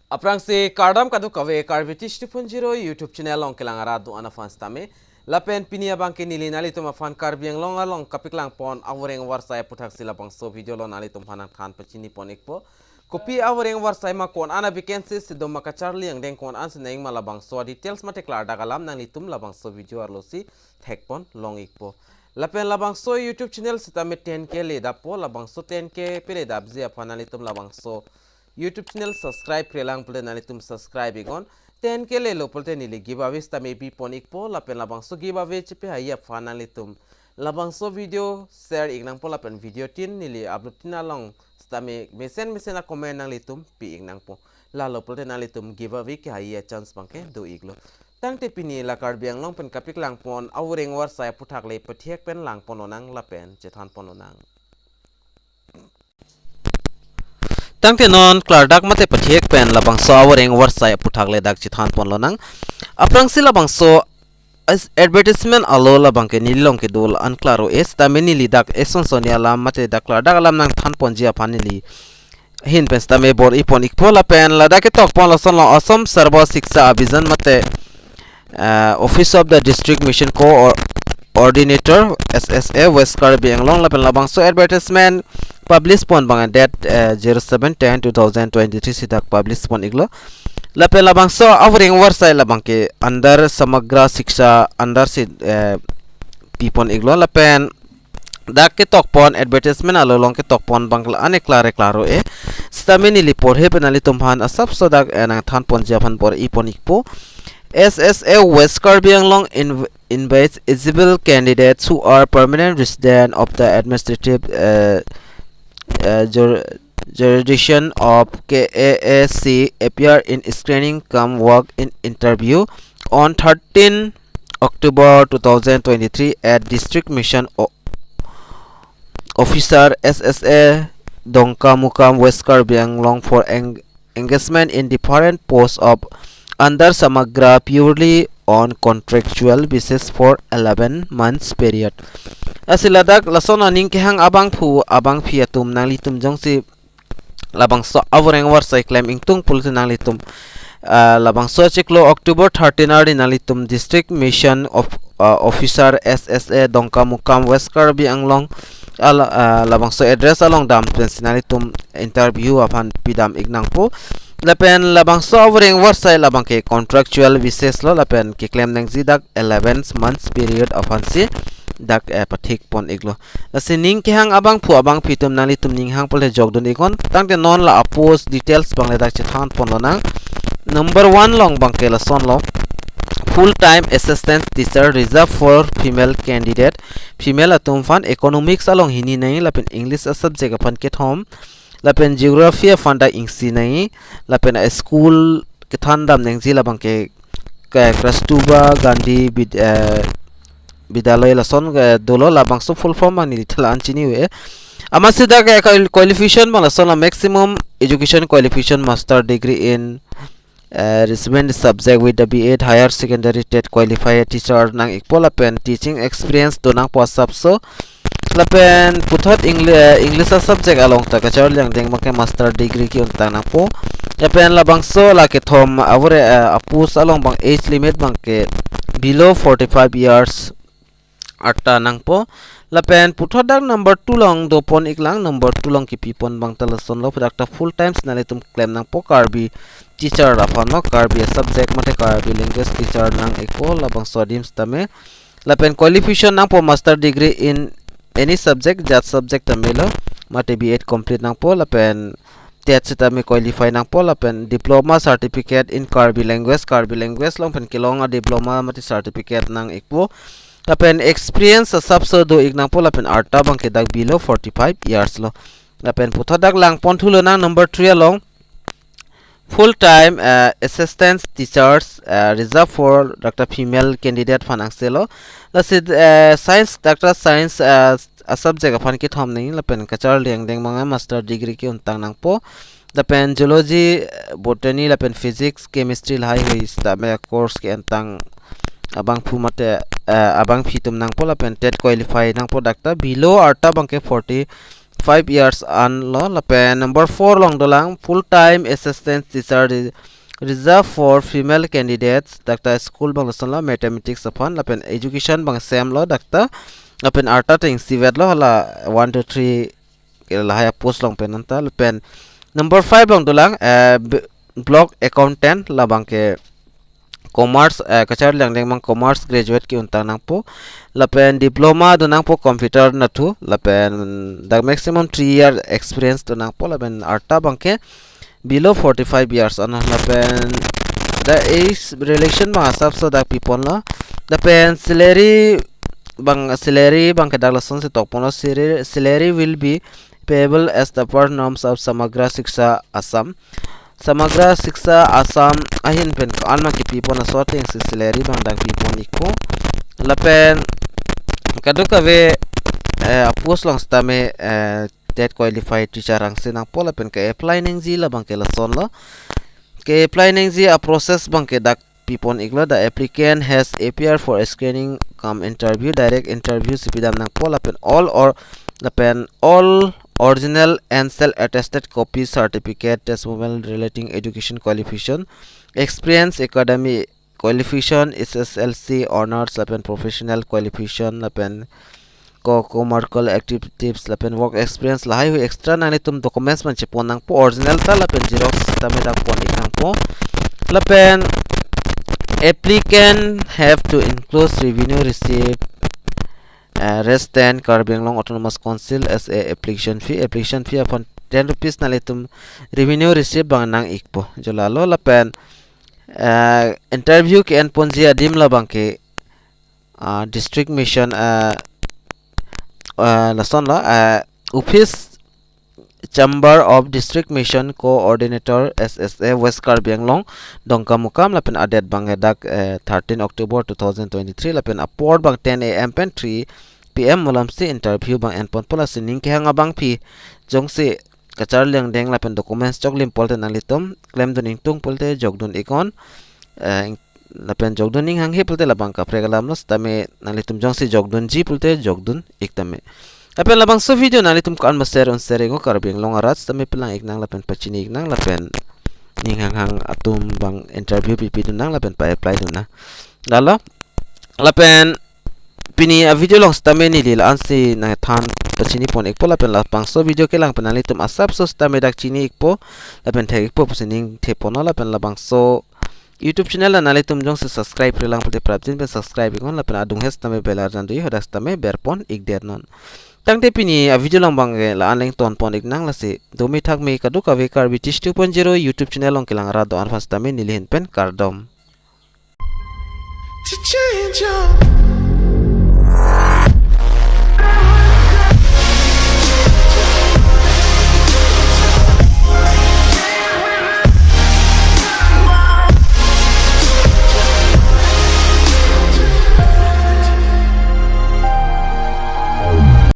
Aprangsi KARDOM kadu kawe Karbi 2.0 YouTube channel long kelang aradu ana fans tame lapen pinia bangke nili nali tuma fan Karbi Anglong along kapiklang pon Voreng Awarsai puthak sila bangso video lo nali tum hanan khan pachini pon ikpo kopi Voreng Awarsai ma kon ana vacancies sidom maka charli ang deng kon ans naing mala bangso details mate klar dagalam nang litum la bangso video arlosi thek pon long ikpo lapen labangso YouTube channel sitame 10k le dapo labangso 10k pele dabzi apana litum labangso YouTube channel subscribe krelang pulte nalitum subscribe igon 10k le lo pulte nili giveaway sta maybe ponik po lapen labangso giveaway chepe haya fana litum labangso video share ignang po lapen video tin nili upload tin along sta me mesen a comment nang litum pi ignang po lalo pulte nalitum giveaway ke haya chance bangke do iglo tangte pini la Karbi Anglong pen kapik lang pon Voreng Awarsai puthak le pathiek pen lang pononang lapen chethan pononang tangte non klardak mate pathiek pen labangso Voreng Awarsai puthak le dak chithan pon lonang aprangsi labangso advertisement alo labangke nilong ke dol anklaro es tameni lidak eson sonia lam mate dak klardak alam nang than pon jia panili hin pen stame bor ipon ikpola pen ladak ke tok pon loson lo asom sarbo shiksha abhijan mate office of the district mission coordinator SSA West Karbi Anglong lapen labangso advertisement publish pon bang date 07/10/2023 sidak publish pon iglo lapen labangso Voreng Awarsai labangke under samagra shiksha under si pipon iglo lapen dak ke tok pon advertisement alo long ke tok pon bangla ane klaro e stameni li porhe penali tumhan asap sodak enang than pon japan por ipon ikpo SSA West Karbi Anglong invites eligible candidates who are permanent resident of the administrative jurisdiction of KAAC appear in screening come work in interview on 13 October 2023 at District Mission Officer SSA Dongka Mukam West Karbi Anglong for engagement in different posts of under samagra purely on contractual basis for 11 months period asiladak lasona Ning Kehang abang phi atum nang litum jongsi labangso Voreng Awarsai claim ingtung pulte nang litum labangso chiklo October 13 ari nang litum district mission of officer SSA Dongka Mukam West Karbi Anglong labangso address along dam pensinalitum interview apan pidam ignangpo lapen labangso Voreng Awarsai labangke contractual basis lo lapen ke claim nang zidak 11 months period afansi dak pathik pon iglo lasi Ning Kehang abang pitum nang litum ning hang pole jogdon ikon tangte non la post details bang le dak chethan pon lo nang number 1 long bangke la son lo full time assistant teacher reserved for female candidate female atum fan economics along hini nai lapen english a subject apan ke thom lapen geography fanda ingsi nai lapen school ke thandam nengji labang ke Kastuba Gandhi Bidalay lason dolo labang so full form ani litla anchini we amasida ka qualification bang lason maximum education qualification master degree in relevant subject with the B8 higher secondary TET qualified teacher nang ikpola pen teaching experience to nang posap so lapen puthot english subject along ta kachar yang deng make master degree ki untang na po lapen labangso la ke thom avore apus along bang age limit bang ke below 45 years atta nang po lapen puthot dak number 2 long do pon iklang number 2 long ki pipon bang talason lo produkta full times nalitum claim nang po Karbi teacher afan no Karbi subject mate Karbi language teacher nang iko labangso dims tame lapen qualification nang po master degree in any subject that subject tamelo mate B8 complete nang po lapen TET sita me qualify nang po lapen diploma certificate in Karbi language long pen kilong a diploma mate certificate nang ikpo lapen experience sa subso do ignang po lapen arta bang kedak below 45 years lo lapen puthadak lang pon thulo nang number 3 along full time assistant teachers reserved for Dr. female candidate financial lasid science Dr. science a subject afan ki thom nei lapen kachar leng deng manga master degree ki untang nang po lapen zoology botany lapen physics chemistry lai hoi sta me course ki antang abang abang phitum nang po lapen TET qualify nang po dakta below arta bang ke 40 5 years an lo lapen number 4 long dolang full time assistant teacher reserved for female candidates dakta school bang lasan lo mathematics upon lapen education bang sem lo dakta lapen arta ting sivet lo hala 1 to 3 lahaya post long pen anta lapen number 5 long dolang block accountant labang ke commerce kachar lang mang commerce graduate ki untang nang po lapen diploma do nang po computer na tu lapen the maximum 3 year experience do nang po lapen arta bangke below 45 years on lapen the age relation bang asap so that people na lapen salary bang kedak lason se tokpono salary will be payable as the per norms of Samagra Shiksha Assam. Samagra Shiksha Assam ahin pen anma ki people na sorting si salary bang dak people iko lapen kaduka ve post long stame that qualified teacher ang sinang pola pen ke apply ning ji la bang ke la son lo ke apply ning ji a process bang ke dak people iglo the applicant has appeared for a screening come interview direct interview sipidam nang pola pen all original and self-attested copy certificate testimonial relating education qualification experience academy qualification SSLC honors lapen professional qualification lapen commercial activities lapen work experience lahai hu extra nani tum documents man chepon nang po original ta lapen xerox tame dak pon ikang po lapen applicant have to include revenue receipt rest then Karbi Anglong Autonomous Council as a application fee upon 10 rupees nalitum revenue receipt bang nang ikpo jolalo lapen interview ke en ponji adim la bang ke district mission lason la office chamber of district mission coordinator SSA West Karbi Anglong dongka mukam lapen adet bang dak 13 October 2023 lapen upward bang 10 am pen 3 PM mulam si interview bang en pon pola si ning kehang abang pi jong si kachar leng deng lapen documents chok lim polte nang litom claim don tung polte jog don ikon lapen jog don ning hang he polte labang ka pregalam los tame nang litum jong si jog don ji polte jog don iktame lapen labang so video nang litum kan maser on sereng Karbi Anglong arats tame pelang iknang lapen pachini iknang lapen ning hang atum bang interview pipi don nang lapen pa apply don na lalo lapen pini a video long stame ni lil ansi na than pachini pon ekpo lapen lapang so video ke lang penali tum asap so stame dak chini ekpo lapen thek ekpo pusining thepono lapen labang so YouTube channel la nali tum jong se subscribe re lang pute praptin pe subscribe ikon lapen adung hes tame belar jandu hodas tame berpon ik der non tangte pini a video long bang la anleng ton pon ik nang la se domi thak me kadu ka ve Karbi 2.0 YouTube channel long kelang ra do an fas tame nilhin pen kardom to change your